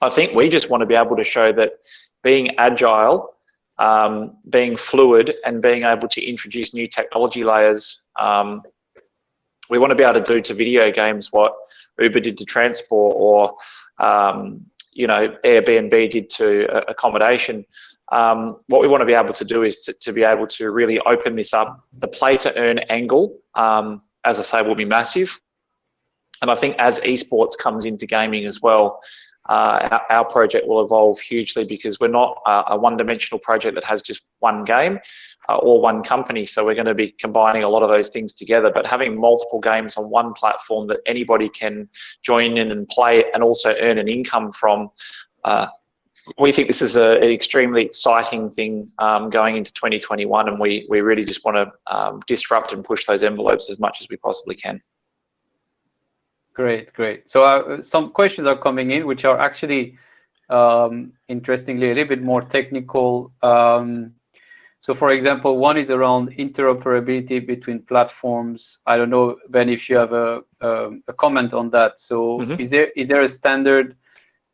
Speaker 2: I think we just want to be able to show that being agile, being fluid, and being able to introduce new technology layers, we want to be able to do to video games what Uber did to transport, or Airbnb did to accommodation. What we want to be able to do is to be able to really open this up. The play to earn angle, as I say, will be massive. And I think as esports comes into gaming as well, our project will evolve hugely, because we're not a one-dimensional project that has just one game or one company. So we're going to be combining a lot of those things together, but having multiple games on one platform that anybody can join in and play and also earn an income from. We think this is an extremely exciting thing going into 2021, and we really just want to disrupt and push those envelopes as much as we possibly can.
Speaker 1: Great. So some questions are coming in, which are actually, interestingly, a little bit more technical. So, for example, one is around interoperability between platforms. I don't know, Ben, if you have a comment on that. So, is there a standard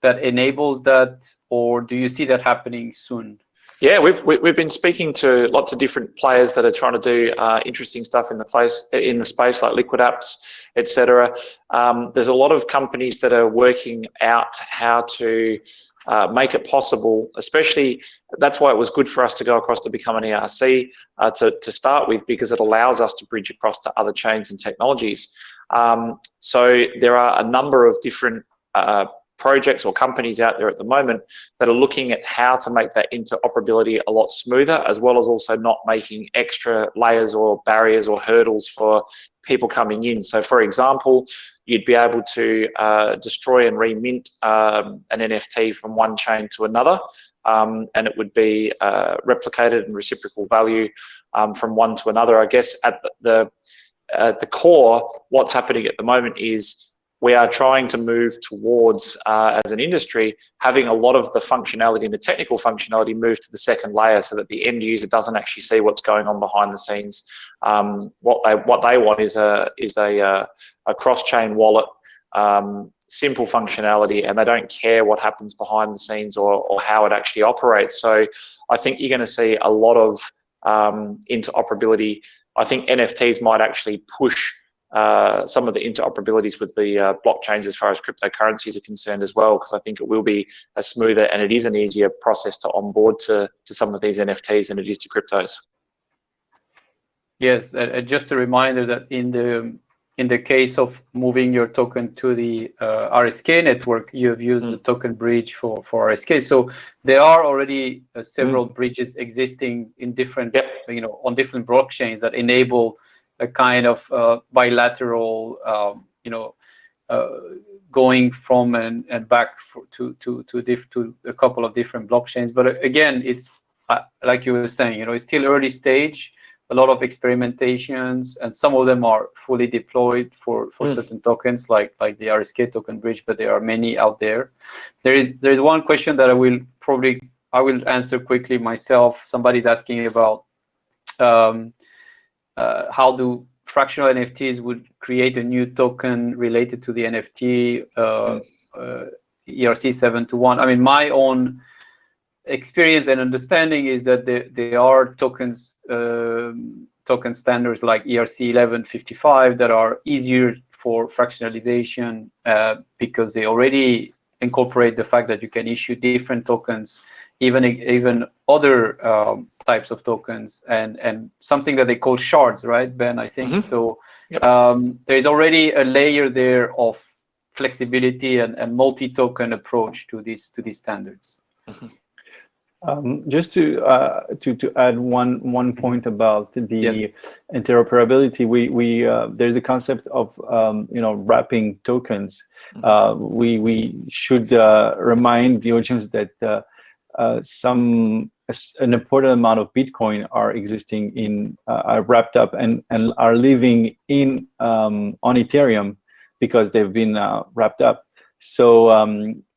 Speaker 1: that enables that, or do you see that happening soon?
Speaker 2: Yeah, we've been speaking to lots of different players that are trying to do interesting stuff in the space, like Liquid Apps, etc. There's a lot of companies that are working out how to make it possible. Especially, that's why it was good for us to go across to become an ERC to start with, because it allows us to bridge across to other chains and technologies. So there are a number of different projects or companies out there at the moment that are looking at how to make that interoperability a lot smoother, as well as also not making extra layers or barriers or hurdles for people coming in. So, for example, you'd be able to destroy and remint an NFT from one chain to another, and it would be replicated and reciprocal value from one to another. I guess at the core, what's happening at the moment is we are trying to move towards, as an industry, having a lot of the functionality and the technical functionality move to the second layer, so that the end user doesn't actually see what's going on behind the scenes. What they want is a cross-chain wallet, simple functionality, and they don't care what happens behind the scenes or how it actually operates. So I think you're going to see a lot of interoperability. I think NFTs might actually push some of the interoperabilities with the blockchains as far as cryptocurrencies are concerned as well, because I think it will be a smoother and it is an easier process to onboard to some of these NFTs than it is to cryptos.
Speaker 1: Yes, just a reminder that in the case of moving your token to the RSK network, you have used the token bridge for RSK. So there are already several bridges existing in different, on different blockchains that enable a kind of bilateral, going from and back to a couple of different blockchains. But again, it's like you were saying, it's still early stage. A lot of experimentations, and some of them are fully deployed for certain tokens, like the RSK token bridge. But there are many out there. There is one question that I will answer quickly myself. Somebody's asking about. how do fractional NFTs would create a new token related to the NFT ERC-721. I mean, my own experience and understanding is that there are tokens, token standards like ERC-1155 that are easier for fractionalization because they already incorporate the fact that you can issue different tokens, even other types of tokens, and something that they call shards, right, Ben? I think so.
Speaker 2: Yep.
Speaker 1: There is already a layer there of flexibility and multi-token approach to these standards.
Speaker 3: Just to add one point about the interoperability, we there's a concept of wrapping tokens. We should remind the audience that an important amount of Bitcoin are existing in are wrapped up and are living in on Ethereum because they've been wrapped up. So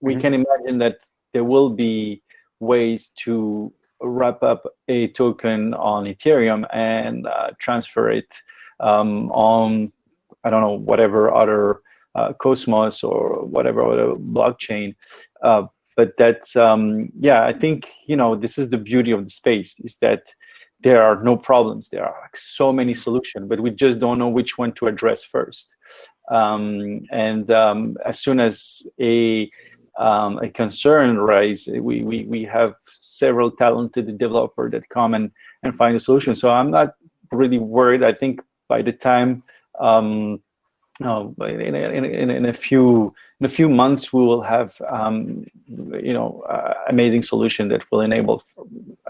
Speaker 3: we can imagine that there will be ways to wrap up a token on Ethereum and transfer it on, I don't know, whatever other Cosmos or whatever other blockchain. But that's, I think, this is the beauty of the space, is that there are no problems. There are like so many solutions, but we just don't know which one to address first. As soon as a concern rise, we have several talented developers that come and find a solution. So I'm not really worried. I think by the time in a few months we will have amazing solution that will enable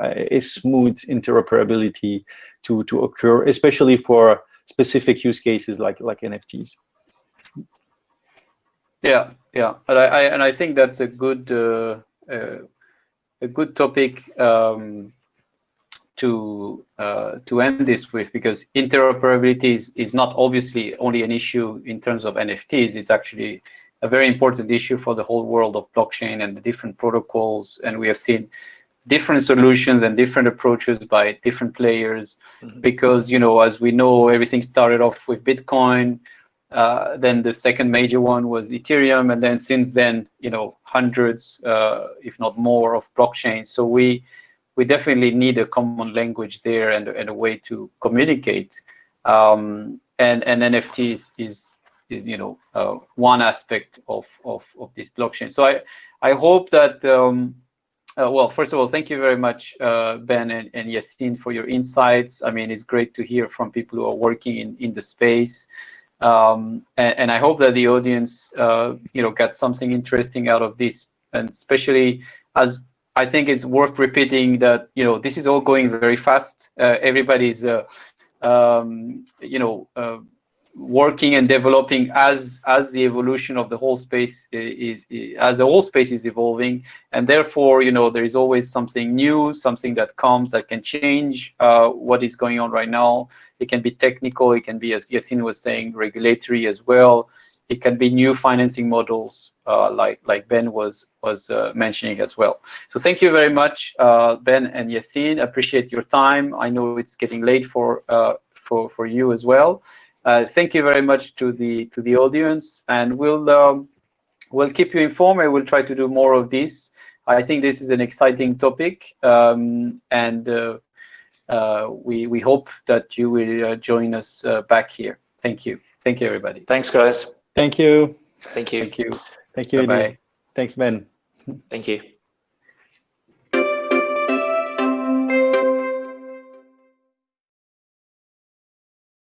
Speaker 3: a smooth interoperability to occur, especially for specific use cases like NFTs.
Speaker 1: Yeah, and I think that's a good topic to end this with, because interoperability is not obviously only an issue in terms of NFTs. It's actually a very important issue for the whole world of blockchain and the different protocols. And we have seen different solutions and different approaches by different players, because as we know, everything started off with Bitcoin. Then the second major one was Ethereum, and then since then, hundreds, if not more, of blockchains. So we definitely need a common language there and a way to communicate. And NFTs is one aspect of this blockchain. So I hope that well, first of all, thank you very much, Ben and Yassine, for your insights. I mean, it's great to hear from people who are working in the space. And I hope that the audience, got something interesting out of this, and especially as I think it's worth repeating that, this is all going very fast. Everybody's, working and developing as the evolution of the whole space is evolving, and therefore, there is always something new, something that comes that can change what is going on right now. It can be technical, it can be, as Yassine was saying, regulatory as well. It can be new financing models, like Ben was mentioning as well. So thank you very much, Ben and Yassine. Appreciate your time. I know it's getting late for you as well. Thank you very much to the audience, and we'll keep you informed. I will try to do more of this. I think this is an exciting topic, and we hope that you will join us back here. Thank you. Thank you, everybody.
Speaker 2: Thanks, guys.
Speaker 3: Thank you.
Speaker 2: Thank you.
Speaker 1: Thank you.
Speaker 3: Thank you.
Speaker 1: Bye-bye.
Speaker 3: Thanks, Ben.
Speaker 2: Thank you.